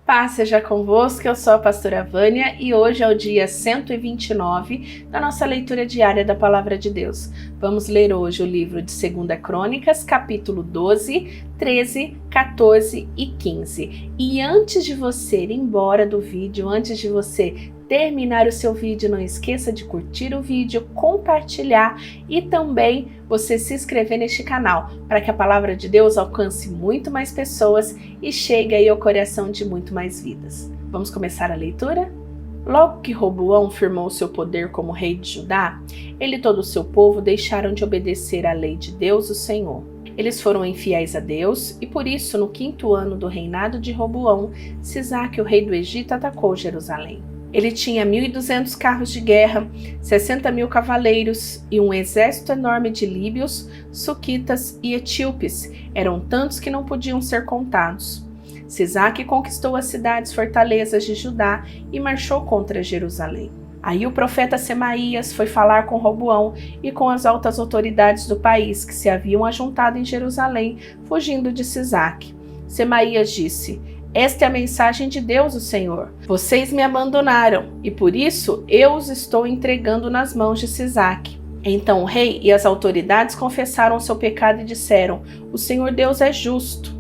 Paz seja convosco, eu sou a pastora Vânia e hoje é o dia 129 da nossa leitura diária da Palavra de Deus. Vamos ler hoje o livro de 2 Crônicas, capítulo 12, 13, 14 e 15. E antes de você ir embora do vídeo, antes de você terminar o seu vídeo, não esqueça de curtir o vídeo, compartilhar e também você se inscrever neste canal, para que a Palavra de Deus alcance muito mais pessoas e chegue aí ao coração de muito mais vidas. Vamos começar a leitura? Logo que Roboão firmou seu poder como rei de Judá, ele e todo o seu povo deixaram de obedecer à lei de Deus, o Senhor. Eles foram infiéis a Deus e por isso, no 5º ano do reinado de Roboão, Sisaque, o rei do Egito, atacou Jerusalém. Ele tinha 1.200 carros de guerra, 60.000 cavaleiros e um exército enorme de líbios, suquitas e etíopes. Eram tantos que não podiam ser contados. Sisaque conquistou as cidades fortalezas de Judá e marchou contra Jerusalém. Aí o profeta Semaías foi falar com Roboão e com as altas autoridades do país que se haviam ajuntado em Jerusalém, fugindo de Sisaque. Semaías disse: "Esta é a mensagem de Deus, o Senhor. Vocês me abandonaram, e por isso eu os estou entregando nas mãos de Sisaque." Então o rei e as autoridades confessaram seu pecado e disseram: "O Senhor Deus é justo."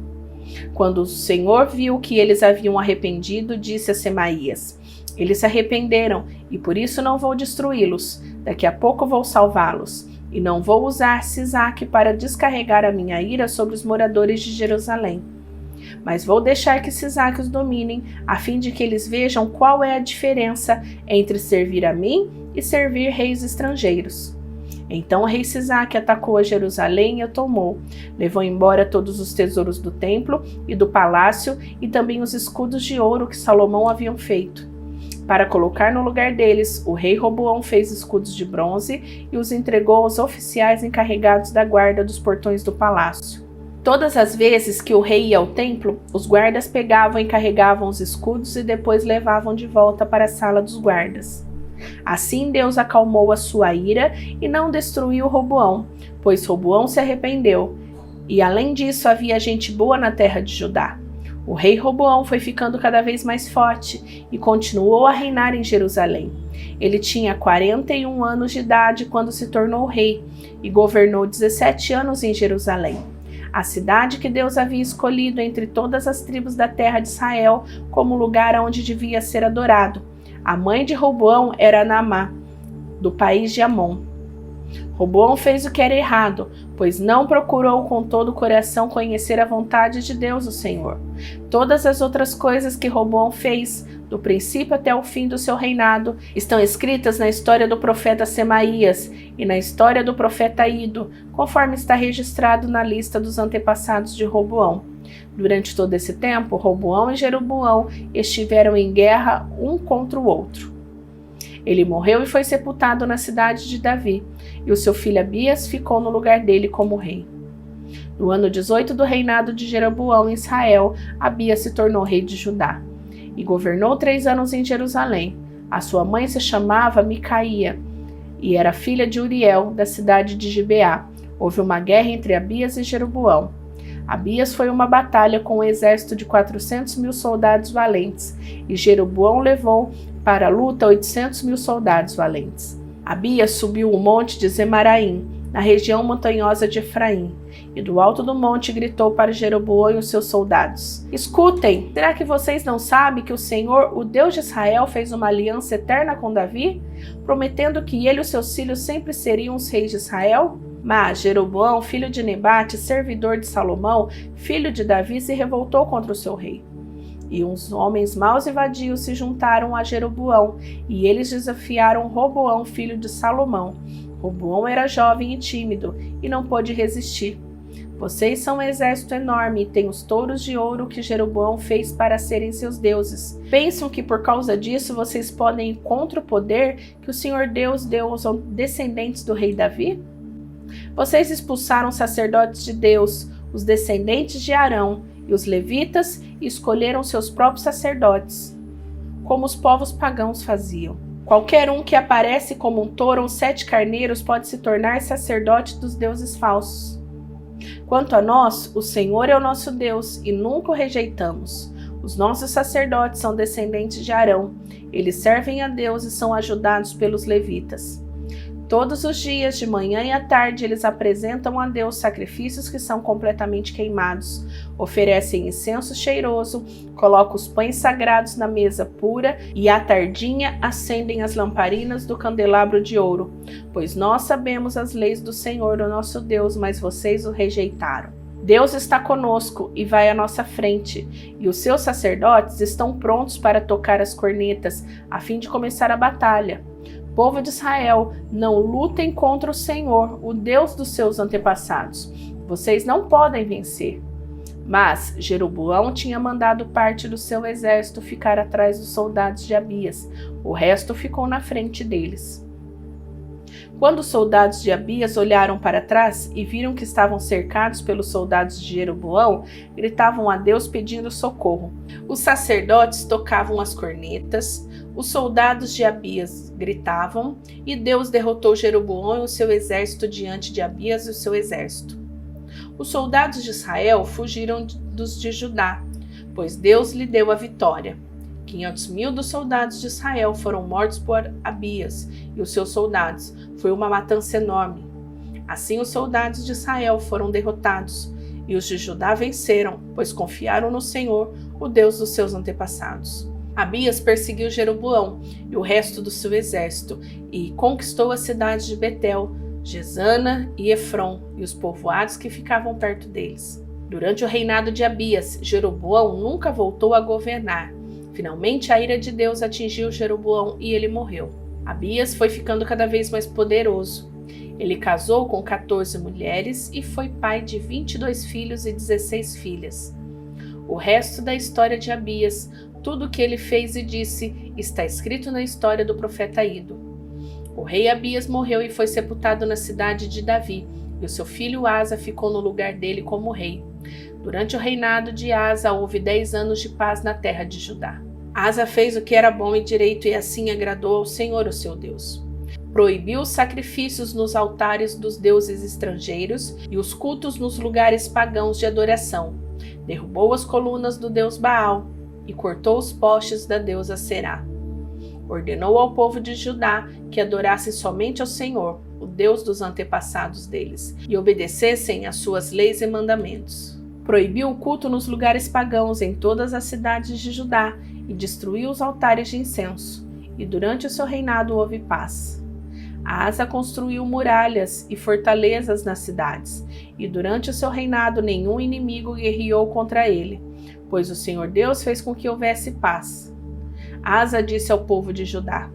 Quando o Senhor viu que eles haviam arrependido, disse a Semaías: "Eles se arrependeram, e por isso não vou destruí-los. Daqui a pouco vou salvá-los. E não vou usar Sisaque para descarregar a minha ira sobre os moradores de Jerusalém. Mas vou deixar que Sisaque os dominem, a fim de que eles vejam qual é a diferença entre servir a mim e servir reis estrangeiros." Então o rei Sisaque atacou a Jerusalém e a tomou. Levou embora todos os tesouros do templo e do palácio e também os escudos de ouro que Salomão havia feito. Para colocar no lugar deles, o rei Roboão fez escudos de bronze e os entregou aos oficiais encarregados da guarda dos portões do palácio. Todas as vezes que o rei ia ao templo, os guardas pegavam e carregavam os escudos e depois levavam de volta para a sala dos guardas. Assim Deus acalmou a sua ira e não destruiu Roboão, pois Roboão se arrependeu. E além disso havia gente boa na terra de Judá. O rei Roboão foi ficando cada vez mais forte e continuou a reinar em Jerusalém. Ele tinha 41 anos de idade quando se tornou rei e governou 17 anos em Jerusalém, a cidade que Deus havia escolhido entre todas as tribos da terra de Israel como lugar onde devia ser adorado. A mãe de Roboão era Naamá, do país de Amon. Roboão fez o que era errado, pois não procurou com todo o coração conhecer a vontade de Deus, o Senhor. Todas as outras coisas que Roboão fez, do princípio até o fim do seu reinado, estão escritas na história do profeta Semaías e na história do profeta Ido, conforme está registrado na lista dos antepassados de Roboão. Durante todo esse tempo, Roboão e Jeroboão estiveram em guerra um contra o outro. Ele morreu e foi sepultado na cidade de Davi, e o seu filho Abias ficou no lugar dele como rei. No ano 18 do reinado de Jeroboão em Israel, Abias se tornou rei de Judá, e governou 3 anos em Jerusalém. A sua mãe se chamava Micaía, e era filha de Uriel, da cidade de Gibeá. Houve uma guerra entre Abias e Jeroboão. Abias foi uma batalha com um exército de 400.000 soldados valentes, e Jeroboão levou para a luta 800.000 soldados valentes. Abias subiu o monte de Zemaraim, na região montanhosa de Efraim, e do alto do monte gritou para Jeroboão e os seus soldados: "Escutem, será que vocês não sabem que o Senhor, o Deus de Israel, fez uma aliança eterna com Davi, prometendo que ele e os seus filhos sempre seriam os reis de Israel? Mas Jeroboão, filho de Nebate, servidor de Salomão, filho de Davi, se revoltou contra o seu rei. E uns homens maus e vadios se juntaram a Jeroboão, e eles desafiaram Roboão, filho de Salomão. Roboão era jovem e tímido, e não pôde resistir. Vocês são um exército enorme e têm os touros de ouro que Jeroboão fez para serem seus deuses. Pensam que por causa disso vocês podem ir contra o poder que o Senhor Deus deu aos descendentes do rei Davi? Vocês expulsaram os sacerdotes de Deus, os descendentes de Arão e os levitas, e escolheram seus próprios sacerdotes, como os povos pagãos faziam. Qualquer um que aparece como um touro ou 7 carneiros pode se tornar sacerdote dos deuses falsos. Quanto a nós, o Senhor é o nosso Deus e nunca o rejeitamos. Os nossos sacerdotes são descendentes de Arão. Eles servem a Deus e são ajudados pelos levitas. Todos os dias, de manhã e à tarde, eles apresentam a Deus sacrifícios que são completamente queimados, oferecem incenso cheiroso, colocam os pães sagrados na mesa pura e à tardinha acendem as lamparinas do candelabro de ouro, pois nós sabemos as leis do Senhor, o nosso Deus, mas vocês o rejeitaram. Deus está conosco e vai à nossa frente, e os seus sacerdotes estão prontos para tocar as cornetas, a fim de começar a batalha. Povo de Israel, não lutem contra o Senhor, o Deus dos seus antepassados. Vocês não podem vencer. Mas Jeroboão tinha mandado parte do seu exército ficar atrás dos soldados de Abias. O resto ficou na frente deles. Quando os soldados de Abias olharam para trás e viram que estavam cercados pelos soldados de Jeroboão, gritavam a Deus pedindo socorro. Os sacerdotes tocavam as cornetas, os soldados de Abias gritavam, e Deus derrotou Jeroboão e o seu exército diante de Abias e o seu exército. Os soldados de Israel fugiram dos de Judá, pois Deus lhe deu a vitória. 500.000 dos soldados de Israel foram mortos por Abias e os seus soldados. Foi uma matança enorme. Assim os soldados de Israel foram derrotados, e os de Judá venceram, pois confiaram no Senhor, o Deus dos seus antepassados. Abias perseguiu Jeroboão e o resto do seu exército, e conquistou as cidades de Betel, Gesana e Efron, e os povoados que ficavam perto deles. Durante o reinado de Abias, Jeroboão nunca voltou a governar. Finalmente, a ira de Deus atingiu Jeroboão e ele morreu. Abias foi ficando cada vez mais poderoso. Ele casou com 14 mulheres e foi pai de 22 filhos e 16 filhas. O resto da história de Abias, tudo o que ele fez e disse, está escrito na história do profeta Ido. O rei Abias morreu e foi sepultado na cidade de Davi, e o seu filho Asa ficou no lugar dele como rei. Durante o reinado de Asa, houve 10 anos de paz na terra de Judá. Asa fez o que era bom e direito e assim agradou ao Senhor, o seu Deus. Proibiu os sacrifícios nos altares dos deuses estrangeiros e os cultos nos lugares pagãos de adoração. Derrubou as colunas do deus Baal e cortou os postes da deusa Será. Ordenou ao povo de Judá que adorassem somente ao Senhor, o Deus dos antepassados deles, e obedecessem às suas leis e mandamentos. Proibiu o culto nos lugares pagãos em todas as cidades de Judá e destruiu os altares de incenso. E durante o seu reinado houve paz. Asa construiu muralhas e fortalezas nas cidades, e durante o seu reinado nenhum inimigo guerreou contra ele, pois o Senhor Deus fez com que houvesse paz. Asa disse ao povo de Judá: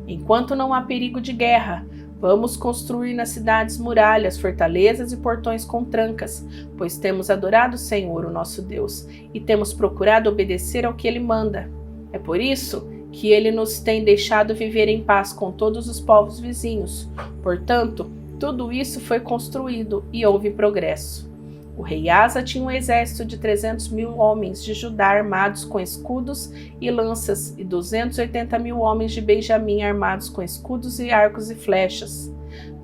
enquanto não há perigo de guerra, vamos construir nas cidades muralhas, fortalezas e portões com trancas, pois temos adorado o Senhor, o nosso Deus, e temos procurado obedecer ao que Ele manda. É por isso que Ele nos tem deixado viver em paz com todos os povos vizinhos. Portanto, tudo isso foi construído e houve progresso. O rei Asa tinha um exército de 300.000 homens de Judá armados com escudos e lanças e 280.000 homens de Benjamim armados com escudos e arcos e flechas.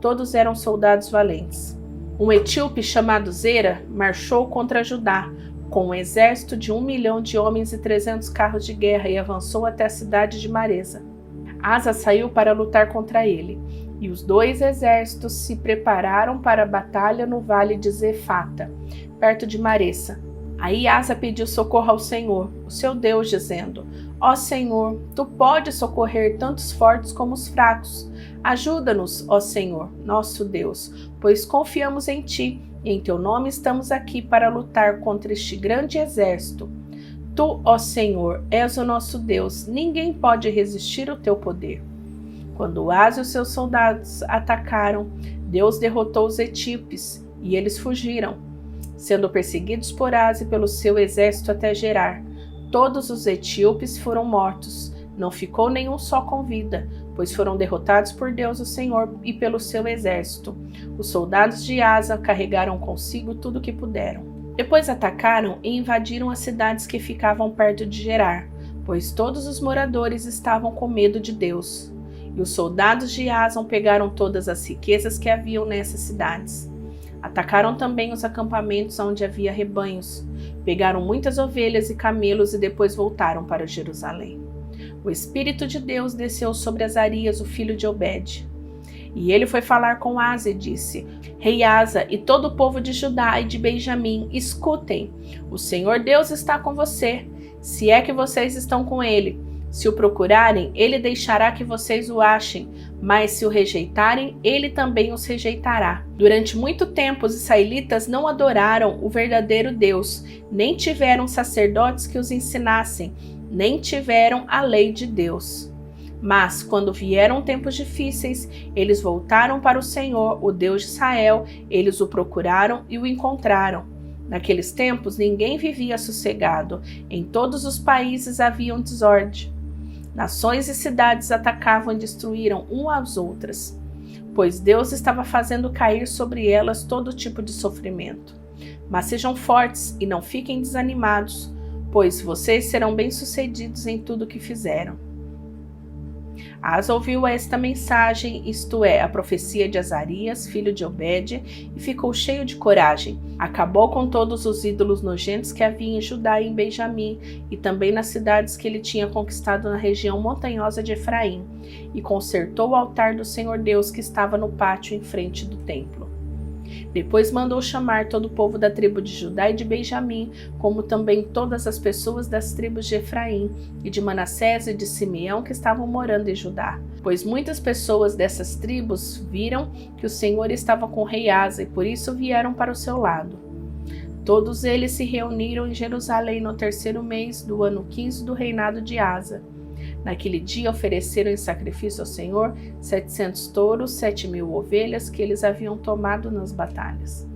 Todos eram soldados valentes. Um etíope chamado Zera marchou contra Judá com um exército de 1 milhão de homens e 300 carros de guerra e avançou até a cidade de Maresa. Asa saiu para lutar contra ele. E os dois exércitos se prepararam para a batalha no vale de Zefata, perto de Maresa. Aí Asa pediu socorro ao Senhor, o seu Deus, dizendo: ó Senhor, tu podes socorrer tanto os fortes como os fracos. Ajuda-nos, ó Senhor, nosso Deus, pois confiamos em ti, e em teu nome estamos aqui para lutar contra este grande exército. Tu, ó Senhor, és o nosso Deus, ninguém pode resistir ao teu poder. Quando Asa e os seus soldados atacaram, Deus derrotou os etíopes e eles fugiram, sendo perseguidos por Asa e pelo seu exército até Gerar. Todos os etíopes foram mortos, não ficou nenhum só com vida, pois foram derrotados por Deus o Senhor e pelo seu exército. Os soldados de Asa carregaram consigo tudo o que puderam. Depois atacaram e invadiram as cidades que ficavam perto de Gerar, pois todos os moradores estavam com medo de Deus. E os soldados de Asa pegaram todas as riquezas que haviam nessas cidades. Atacaram também os acampamentos onde havia rebanhos. Pegaram muitas ovelhas e camelos e depois voltaram para Jerusalém. O Espírito de Deus desceu sobre Azarias, o filho de Obed. E ele foi falar com Asa e disse: Rei Asa e todo o povo de Judá e de Benjamim, escutem. O Senhor Deus está com você, se é que vocês estão com ele. Se o procurarem, ele deixará que vocês o achem, mas se o rejeitarem, ele também os rejeitará. Durante muito tempo, os israelitas não adoraram o verdadeiro Deus, nem tiveram sacerdotes que os ensinassem, nem tiveram a lei de Deus. Mas, quando vieram tempos difíceis, eles voltaram para o Senhor, o Deus de Israel, eles o procuraram e o encontraram. Naqueles tempos, ninguém vivia sossegado, em todos os países havia um desordem. Nações e cidades atacavam e destruíram umas às outras, pois Deus estava fazendo cair sobre elas todo tipo de sofrimento. Mas sejam fortes e não fiquem desanimados, pois vocês serão bem-sucedidos em tudo o que fizeram. Asa ouviu esta mensagem, isto é, a profecia de Azarias, filho de Obed, e ficou cheio de coragem. Acabou com todos os ídolos nojentos que havia em Judá e em Benjamim, e também nas cidades que ele tinha conquistado na região montanhosa de Efraim, e consertou o altar do Senhor Deus que estava no pátio em frente do templo. Depois mandou chamar todo o povo da tribo de Judá e de Benjamim, como também todas as pessoas das tribos de Efraim e de Manassés e de Simeão que estavam morando em Judá. Pois muitas pessoas dessas tribos viram que o Senhor estava com o rei Asa e por isso vieram para o seu lado. Todos eles se reuniram em Jerusalém no 3º mês do ano 15 do reinado de Asa. Naquele dia ofereceram em sacrifício ao Senhor 700 touros, 7.000 ovelhas que eles haviam tomado nas batalhas.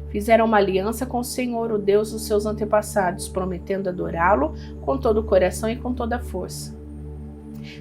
Fizeram uma aliança com o Senhor, o Deus dos seus antepassados, prometendo adorá-lo com todo o coração e com toda a força.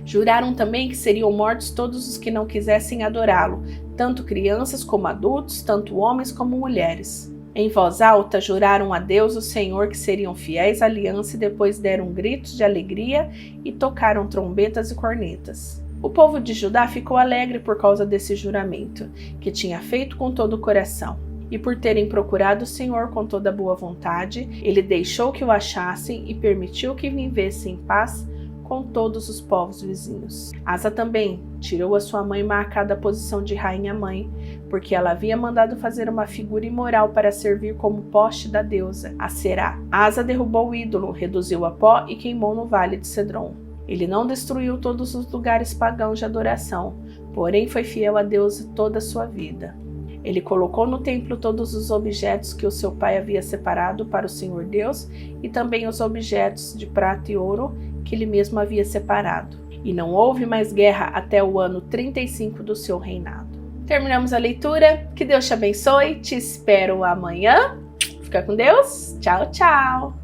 Juraram também que seriam mortos todos os que não quisessem adorá-lo, tanto crianças como adultos, tanto homens como mulheres. Em voz alta, juraram a Deus, o Senhor, que seriam fiéis à aliança e depois deram gritos de alegria e tocaram trombetas e cornetas. O povo de Judá ficou alegre por causa desse juramento, que tinha feito com todo o coração. E por terem procurado o Senhor com toda boa vontade, ele deixou que o achassem e permitiu que vivessem em paz com todos os povos vizinhos. Asa também tirou a sua mãe Maacá da posição de rainha-mãe, porque ela havia mandado fazer uma figura imoral para servir como poste da deusa, a Será. Asa derrubou o ídolo, reduziu a pó e queimou no vale de Cedron. Ele não destruiu todos os lugares pagãos de adoração, porém foi fiel a Deus toda a sua vida. Ele colocou no templo todos os objetos que o seu pai havia separado para o Senhor Deus e também os objetos de prata e ouro que ele mesmo havia separado. E não houve mais guerra até o ano 35 do seu reinado. Terminamos a leitura. Que Deus te abençoe. Te espero amanhã. Fica com Deus. Tchau, tchau.